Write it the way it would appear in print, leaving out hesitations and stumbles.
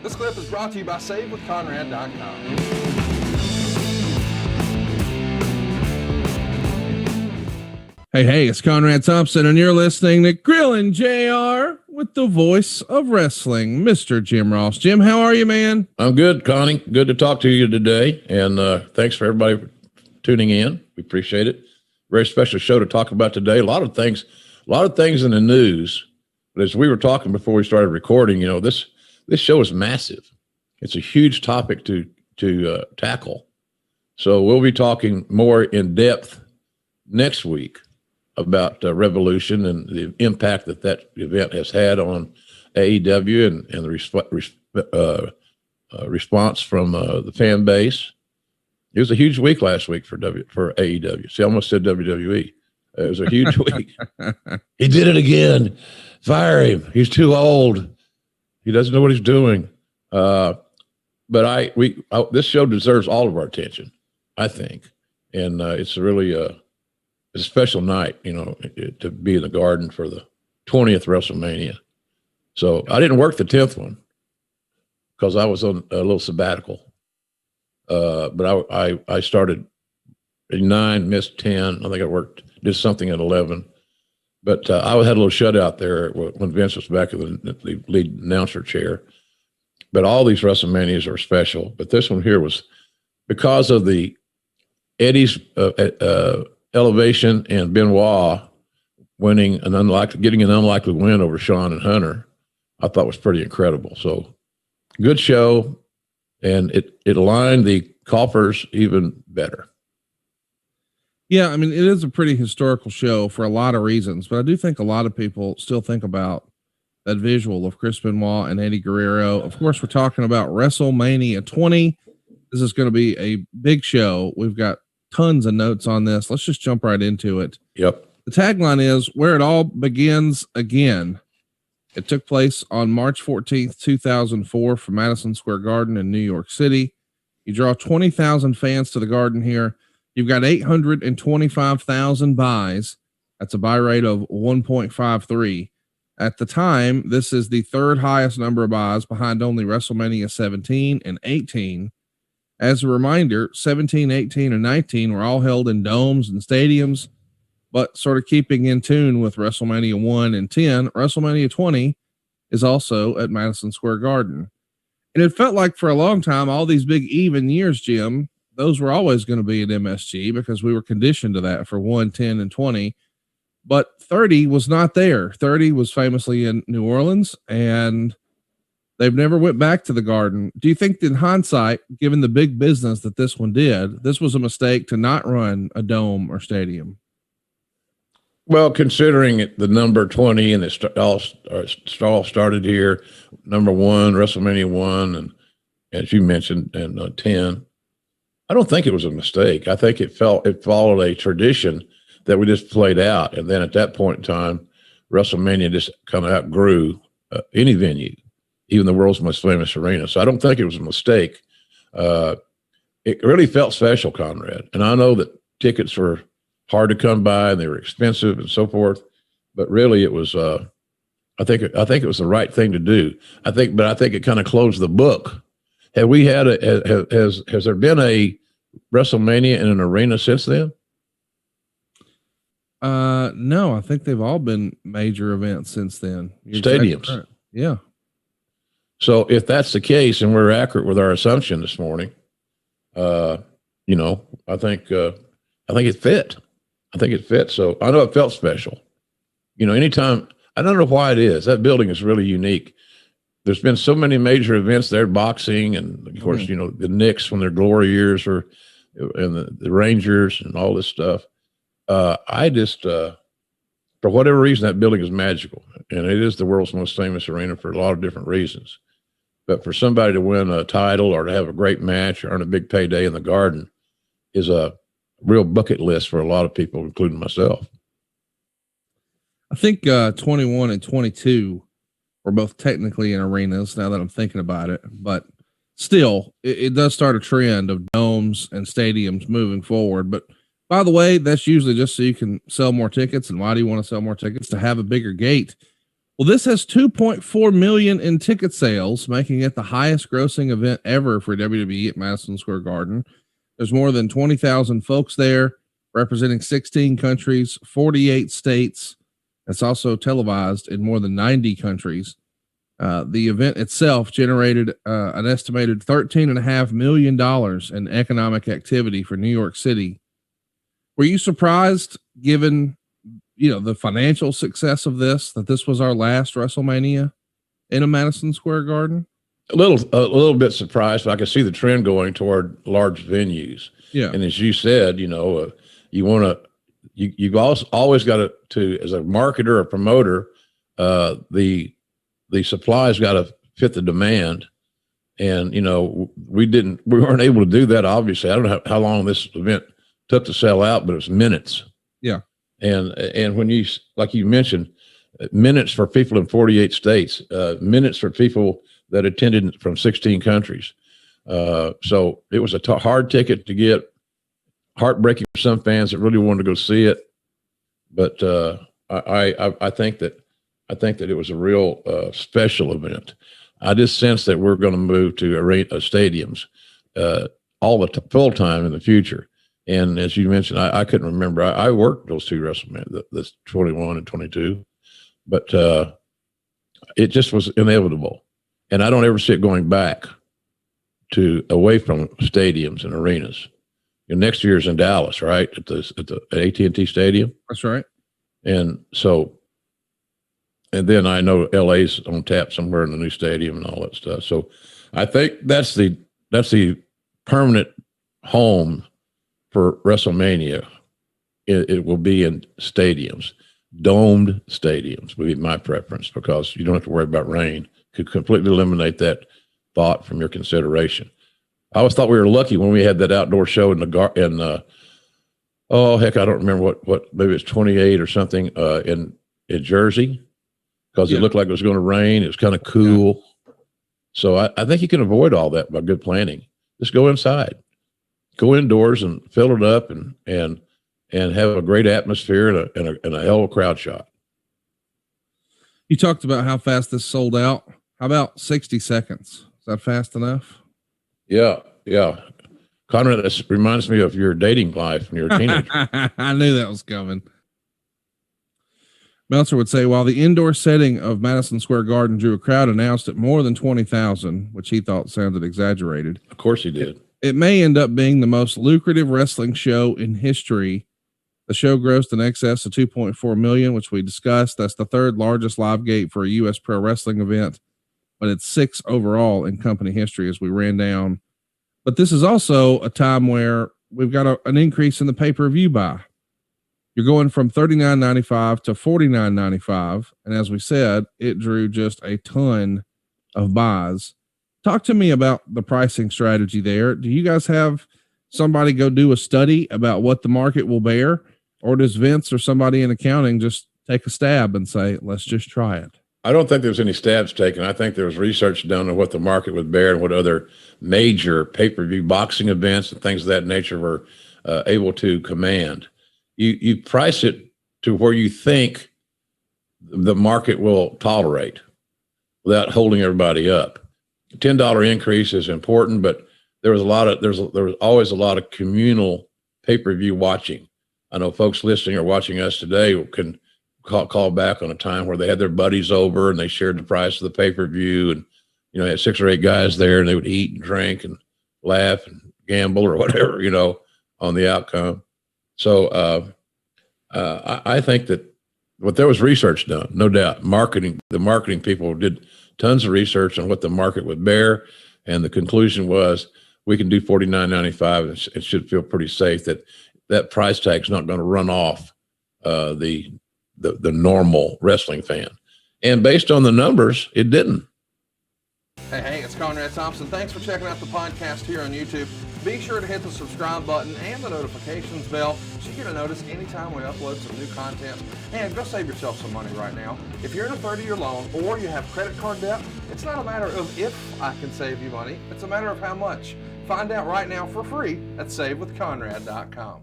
This clip is brought to you by SaveWithConrad.com. Hey, it's Conrad Thompson, and you're listening to Grillin' JR with the voice of wrestling, Mr. Jim Ross. Jim, how are you, man? I'm good, Connie. Good to talk to you today, and thanks for everybody for tuning in. We appreciate it. Very special show to talk about today. A lot of things in the news. But as we were talking before we started recording, this show is massive. It's a huge topic to tackle. So we'll be talking more in depth next week about Revolution and the impact that event has had on AEW and the response from the fan base. It was a huge week last week for AEW. See, I almost said WWE. It was a huge week. He did it again. Fire him. He's too old. He doesn't know what he's doing. But this show deserves all of our attention, I think. And it's really it's a special night, to be in the Garden for the 20th WrestleMania. So I didn't work the 10th one because I was on a little sabbatical. But I started at 9, missed 10. I think I did something at 11. But I had a little shutout there when Vince was back in the lead announcer chair. But all these WrestleManias are special. But this one here was because of the Eddie's elevation and Benoit getting an unlikely win over Shawn and Hunter. I thought was pretty incredible. So good show, and it aligned the coffers even better. Yeah, I mean, it is a pretty historical show for a lot of reasons, but I do think a lot of people still think about that visual of Chris Benoit and Eddie Guerrero. Of course, we're talking about WrestleMania 20. This is going to be a big show. We've got tons of notes on this. Let's just jump right into it. Yep. The tagline is "Where It All Begins Again." It took place on March 14th, 2004 from Madison Square Garden in New York City. You draw 20,000 fans to the Garden here. You've got 825,000 buys. That's a buy rate of 1.53. At the time, this is the third highest number of buys behind only WrestleMania 17 and 18. As a reminder, 17, 18, and 19 were all held in domes and stadiums, but sort of keeping in tune with WrestleMania 1 and 10, WrestleMania 20 is also at Madison Square Garden. And it felt like for a long time, all these big even years, Jim, those were always going to be at MSG because we were conditioned to that for 1, 10, and 20. But 30 was not there. 30 was famously in New Orleans, and they've never went back to the Garden. Do you think in hindsight, given the big business that this one did, this was a mistake to not run a dome or stadium? Well, considering the number 20 and it all started here, number 1, WrestleMania 1, and as you mentioned, and 10, I don't think it was a mistake. I think it followed a tradition that we just played out. And then at that point in time, WrestleMania just kind of outgrew any venue, even the world's most famous arena. So I don't think it was a mistake. It really felt special, Conrad. And I know that tickets were hard to come by and they were expensive and so forth, but really it was, I think it was the right thing to do. I think it kind of closed the book. Have we had has there been a WrestleMania in an arena since then? No, I think they've all been major events since then. Stadiums. Right. Yeah. So if that's the case, and we're accurate with our assumption this morning, I think it fit. I think it fit. So I know it felt special. Anytime, I don't know why it is. That building is really unique. There's been so many major events there, boxing, and of course, the Knicks from their glory years, and the Rangers and all this stuff. I just, for whatever reason, that building is magical, and it is the world's most famous arena for a lot of different reasons. But for somebody to win a title or to have a great match or earn a big payday in the Garden is a real bucket list for a lot of people, including myself. I think 21 and 22 were both technically in arenas now that I'm thinking about it, but still, it does start a trend of domes and stadiums moving forward. But by the way, that's usually just so you can sell more tickets. And why do you want to sell more tickets? To have a bigger gate. Well, this has 2.4 million in ticket sales, making it the highest grossing event ever for WWE at Madison Square Garden. There's more than 20,000 folks there, representing 16 countries, 48 states. It's also televised in more than 90 countries. The event itself generated an estimated $13.5 million in economic activity for New York City. Were you surprised, given the financial success of this, that this was our last WrestleMania in a Madison Square Garden? A little bit surprised, but I can see the trend going toward large venues. Yeah. And as you said, you've always got to, as a marketer or promoter, the supply's got to fit the demand. And, we weren't able to do that. Obviously, I don't know how long this event took to sell out, but it was minutes. Yeah. And when you, like you mentioned, minutes for people in 48 states, minutes for people that attended from 16 countries. So it was a hard ticket to get, heartbreaking for some fans that really wanted to go see it. But I think that it was a real special event. I just sense that we're going to move to stadiums all the full time in the future. And as you mentioned, I couldn't remember. I worked those two WrestleMania, this 21 and 22, but it just was inevitable. And I don't ever see it going back to away from stadiums and arenas. Next year's in Dallas, right? At the AT&T Stadium. That's right. And then I know LA's on tap somewhere in the new stadium and all that stuff. So I think that's the permanent home for WrestleMania. It will be in stadiums, domed stadiums would be my preference, because you don't have to worry about rain. Could completely eliminate that thought from your consideration. I always thought we were lucky when we had that outdoor show in I don't remember what maybe it's 28 or something in Jersey, because it looked like it was going to rain. It was kind of cool. Yeah. So I think you can avoid all that by good planning. Just go inside, go indoors and fill it up and have a great atmosphere and a hell of a crowd shot. You talked about how fast this sold out. How about 60 seconds? Is that fast enough? Yeah. Conrad, this reminds me of your dating life when you were a teenager. I knew that was coming. Meltzer would say, while the indoor setting of Madison Square Garden drew a crowd announced at more than 20,000, which he thought sounded exaggerated. Of course he did. It may end up being the most lucrative wrestling show in history. The show grossed in excess of 2.4 million, which we discussed. That's the third largest live gate for a U.S. pro wrestling event, but it's 6th overall in company history as we ran down. But this is also a time where we've got an increase in the pay-per-view buy. You're going from $39.95 to $49.95. And as we said, it drew just a ton of buys. Talk to me about the pricing strategy there. Do you guys have somebody go do a study about what the market will bear? Or does Vince or somebody in accounting just take a stab and say, let's just try it? I don't think there's any stabs taken. I think there was research done on what the market would bear and what other major pay-per-view boxing events and things of that nature were able to command. You price it to where you think the market will tolerate without holding everybody up. $10 increase is important, but there was always a lot of communal pay-per-view watching. I know folks listening or watching us today can call back on a time where they had their buddies over and they shared the price of the pay-per-view, and they had 6 or 8 guys there and they would eat and drink and laugh and gamble or whatever, on the outcome. So I think that there was research done, no doubt. The marketing people did tons of research on what the market would bear, and the conclusion was we can do $49.95. It should feel pretty safe that price tag's not going to run off the normal wrestling fan. And based on the numbers, it didn't. Hey, it's Conrad Thompson. Thanks for checking out the podcast here on YouTube. Be sure to hit the subscribe button and the notifications bell so you get a notice anytime we upload some new content. And go save yourself some money right now. If you're in a 30-year loan or you have credit card debt, it's not a matter of if I can save you money. It's a matter of how much. Find out right now for free at SaveWithConrad.com.